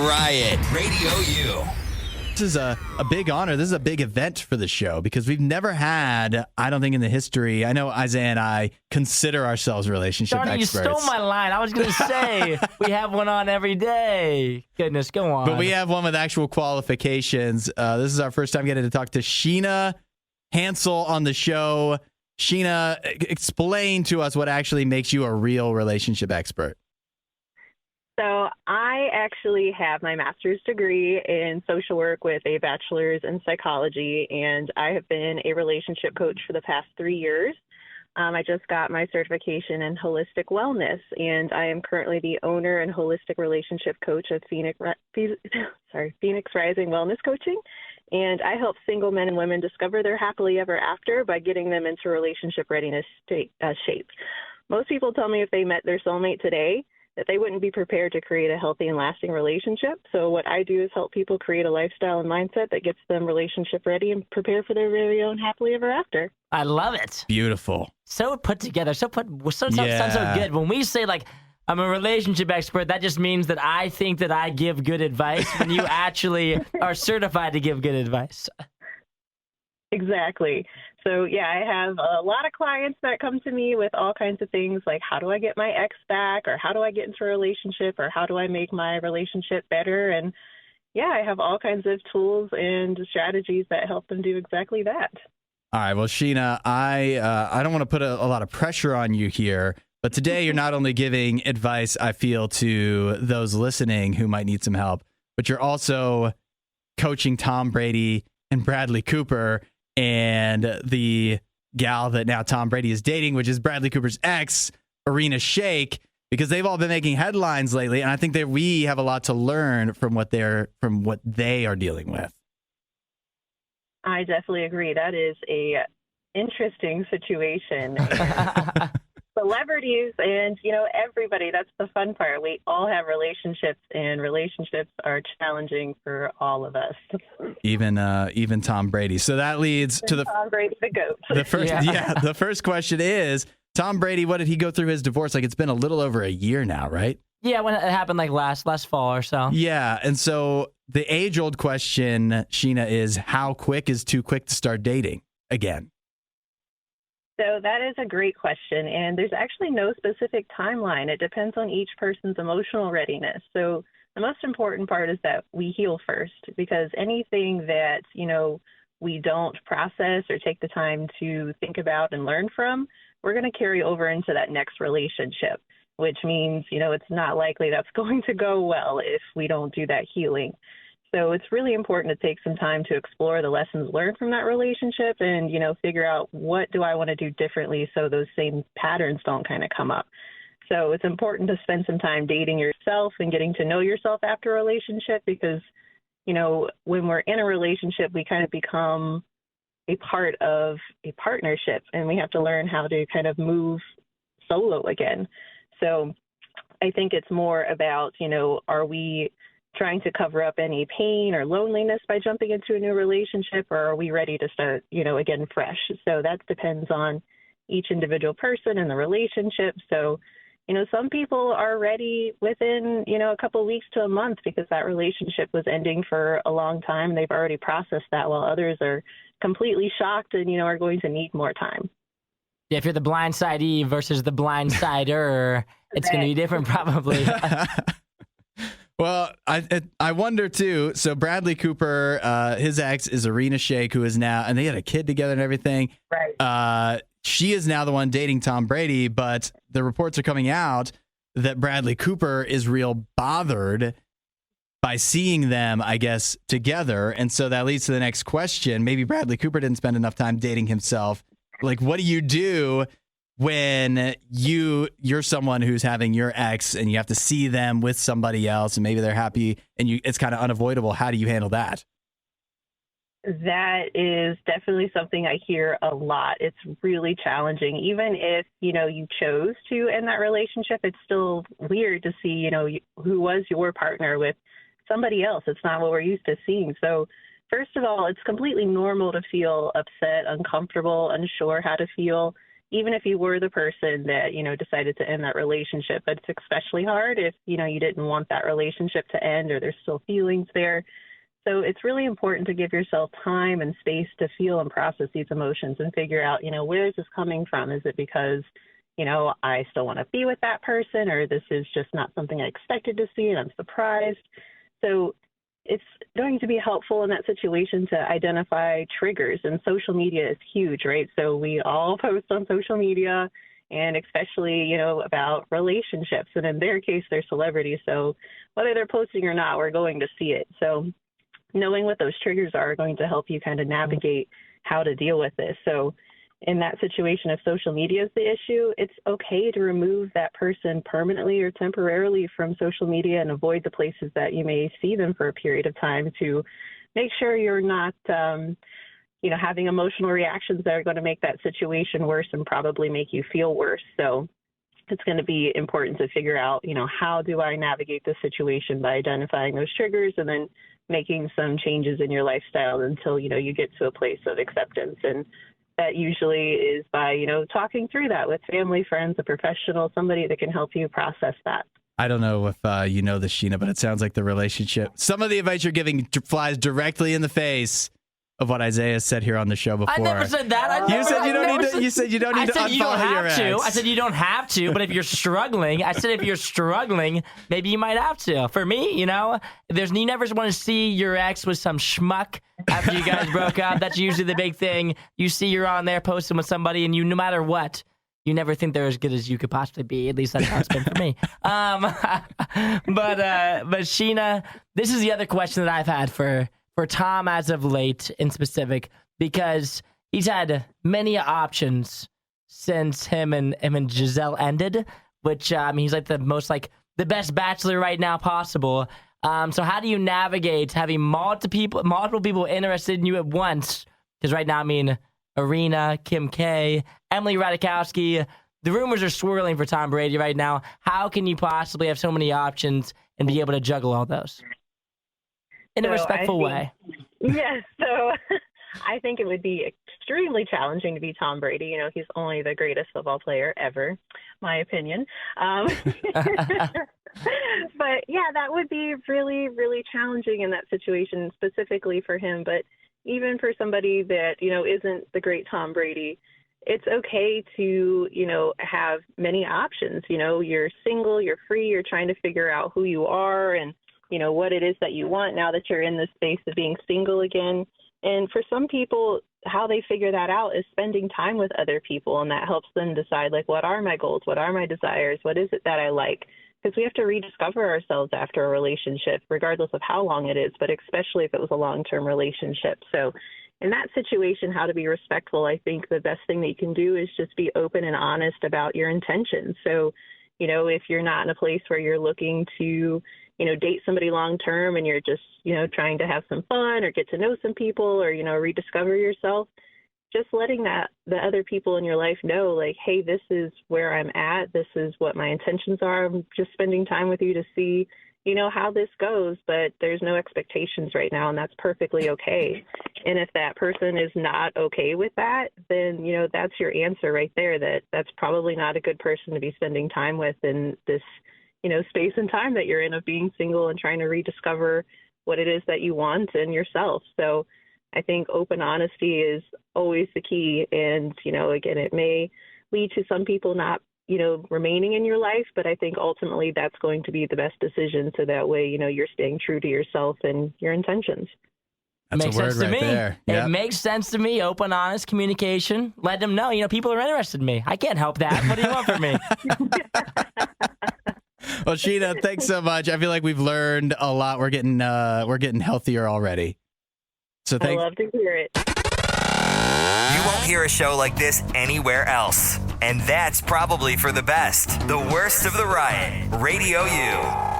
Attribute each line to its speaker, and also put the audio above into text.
Speaker 1: Try it. Radio U.
Speaker 2: This is a big honor. This is a big event for the show because we've never had, I don't think in the history, I know Isaiah and I consider ourselves relationship
Speaker 3: Darn,
Speaker 2: experts.
Speaker 3: you stole my line. I was going to say, we have one on every day. Goodness, go on.
Speaker 2: But we have one with actual qualifications. This is our first time getting to talk to Sheena Hanscel on the show. Sheena, explain to us what actually makes you a real relationship expert.
Speaker 4: So I actually have my master's degree in social work with a bachelor's in psychology, and I have been a relationship coach for the past 3 years. I just got my certification in holistic wellness, and I am currently the owner and holistic relationship coach of Phoenix Rising Wellness Coaching. And I help single men and women discover their happily ever after by getting them into relationship readiness shape. Most people tell me if they met their soulmate today, that they wouldn't be prepared to create a healthy and lasting relationship. So what I do is help people create a lifestyle and mindset that gets them relationship ready and prepare for their very own happily ever after.
Speaker 3: I love it.
Speaker 2: Beautiful.
Speaker 3: So put together. Sounds so good. When we say, like, I'm a relationship expert, that just means that I think that I give good advice when you actually are certified to give good advice.
Speaker 4: Exactly. So, yeah, I have a lot of clients that come to me with all kinds of things like, how do I get my ex back, or how do I get into a relationship, or how do I make my relationship better? And, yeah, I have all kinds of tools and strategies that help them do exactly that.
Speaker 2: All right. Well, Sheena, I don't want to put a lot of pressure on you here, but today you're not only giving advice, I feel, to those listening who might need some help, but you're also coaching Tom Brady and Bradley Cooper and the gal that now Tom Brady is dating, which is Bradley Cooper's ex, Irina Shayk, because they've all been making headlines lately, and I think that we have a lot to learn from what they are dealing with.
Speaker 4: I definitely agree. That is a interesting situation. Celebrities and, everybody, that's the fun part. We all have relationships, and relationships are challenging for all of us.
Speaker 2: Even Tom Brady. So that leads to
Speaker 4: Tom Brady, the GOAT.
Speaker 2: The first question is, Tom Brady, what did he go through his divorce? Like, it's been a little over a year now, right?
Speaker 3: Yeah, when it happened like last fall or so.
Speaker 2: Yeah, and so the age-old question, Sheena, is how quick is too quick to start dating again?
Speaker 4: So that is a great question, and there's actually no specific timeline. It depends on each person's emotional readiness. So the most important part is that we heal first, because anything that, we don't process or take the time to think about and learn from, we're going to carry over into that next relationship, which means, it's not likely that's going to go well if we don't do that healing. So it's really important to take some time to explore the lessons learned from that relationship and, figure out what do I want to do differently so those same patterns don't kind of come up. So it's important to spend some time dating yourself and getting to know yourself after a relationship because, when we're in a relationship, we kind of become a part of a partnership and we have to learn how to kind of move solo again. So I think it's more about, are we trying to cover up any pain or loneliness by jumping into a new relationship, or are we ready to start, again, fresh? So that depends on each individual person and the relationship. So, some people are ready within, a couple of weeks to a month because that relationship was ending for a long time. They've already processed that, while others are completely shocked and, are going to need more time.
Speaker 3: Yeah, if you're the blindsidee versus the blindsider, it's going to be different probably.
Speaker 2: Well, I wonder too. So Bradley Cooper, his ex is Irina Shayk, who is now, and they had a kid together and everything.
Speaker 4: Right.
Speaker 2: She is now the one dating Tom Brady, but the reports are coming out that Bradley Cooper is real bothered by seeing them, I guess, together. And so that leads to the next question. Maybe Bradley Cooper didn't spend enough time dating himself. Like, what do you do when you're someone who's having your ex and you have to see them with somebody else and maybe they're happy and it's kind of unavoidable? How do you handle that?
Speaker 4: That is definitely something I hear a lot. It's really challenging. Even if, you chose to end that relationship, it's still weird to see, who was your partner with somebody else. It's not what we're used to seeing. So first of all, it's completely normal to feel upset, uncomfortable, unsure how to feel. even if you were the person that, decided to end that relationship, but it's especially hard if, you didn't want that relationship to end or there's still feelings there. So it's really important to give yourself time and space to feel and process these emotions and figure out, where is this coming from? Is it because, I still want to be with that person, or this is just not something I expected to see and I'm surprised? So it's going to be helpful in that situation to identify triggers, and social media is huge, right? So we all post on social media, and especially, about relationships. And in their case, they're celebrities. So whether they're posting or not, we're going to see it. So knowing what those triggers are going to help you kind of navigate how to deal with this. So in that situation, if social media is the issue, it's okay to remove that person permanently or temporarily from social media and avoid the places that you may see them for a period of time to make sure you're not, having emotional reactions that are going to make that situation worse and probably make you feel worse. So it's going to be important to figure out, how do I navigate this situation by identifying those triggers and then making some changes in your lifestyle until, you get to a place of acceptance. And that usually is by, talking through that with family, friends, a professional, somebody that can help you process that.
Speaker 2: I don't know if you know this, Sheena, but it sounds like the relationship, some of the advice you're giving flies directly in the face of what Isaiah said here on the show before.
Speaker 3: I never said that.
Speaker 2: You said you don't need to. You said you don't need to unfollow your ex.
Speaker 3: I said you don't have to, but if you're struggling, maybe you might have to. For me, you never want to see your ex with some schmuck after you guys broke up. That's usually the big thing. You see you're on there posting with somebody, and no matter what, you never think they're as good as you could possibly be. At least that's how it's been for me. But Sheena, this is the other question that I've had for Tom as of late in specific, because he's had many options since him and Gisele ended, which he's like the best bachelor right now possible. So how do you navigate having multiple people interested in you at once? Because right now, Arena, Kim K, Emily Ratajkowski, the rumors are swirling for Tom Brady right now. How can you possibly have so many options and be able to juggle all those in a respectful way?
Speaker 4: Yes. So I think it would be extremely challenging to be Tom Brady. He's only the greatest football player ever, my opinion. But yeah, that would be really, really challenging in that situation, specifically for him. But even for somebody that, isn't the great Tom Brady, it's okay to, have many options. You're single, you're free, you're trying to figure out who you are and, what it is that you want now that you're in this space of being single again. And for some people, how they figure that out is spending time with other people, and that helps them decide, what are my goals? What are my desires? What is it that I like? Because we have to rediscover ourselves after a relationship, regardless of how long it is, but especially if it was a long-term relationship. So in that situation, how to be respectful, I think the best thing that you can do is just be open and honest about your intentions. So, if you're not in a place where you're looking to, date somebody long-term and you're just, trying to have some fun or get to know some people or, rediscover yourself, just letting the other people in your life know, hey, this is where I'm at. This is what my intentions are. I'm just spending time with you to see, how this goes, but there's no expectations right now, and that's perfectly okay. And if that person is not okay with that, then, that's your answer right there, that's probably not a good person to be spending time with in this, space and time that you're in of being single and trying to rediscover what it is that you want in yourself. So I think open honesty is always the key. And, again, it may lead to some people not, remaining in your life, but I think ultimately that's going to be the best decision. So that way, you're staying true to yourself and your intentions.
Speaker 2: That's
Speaker 3: makes
Speaker 2: a word
Speaker 3: sense to
Speaker 2: right
Speaker 3: me.
Speaker 2: there. Yep.
Speaker 3: It makes sense to me. Open, honest communication. Let them know, people are interested in me. I can't help that. What do you want from me?
Speaker 2: Well, Sheena, thanks so much. I feel like we've learned a lot. We're getting healthier already. So thanks.
Speaker 4: I love to hear it.
Speaker 1: You won't hear a show like this anywhere else. And that's probably for the best. The worst of the riot. Radio U.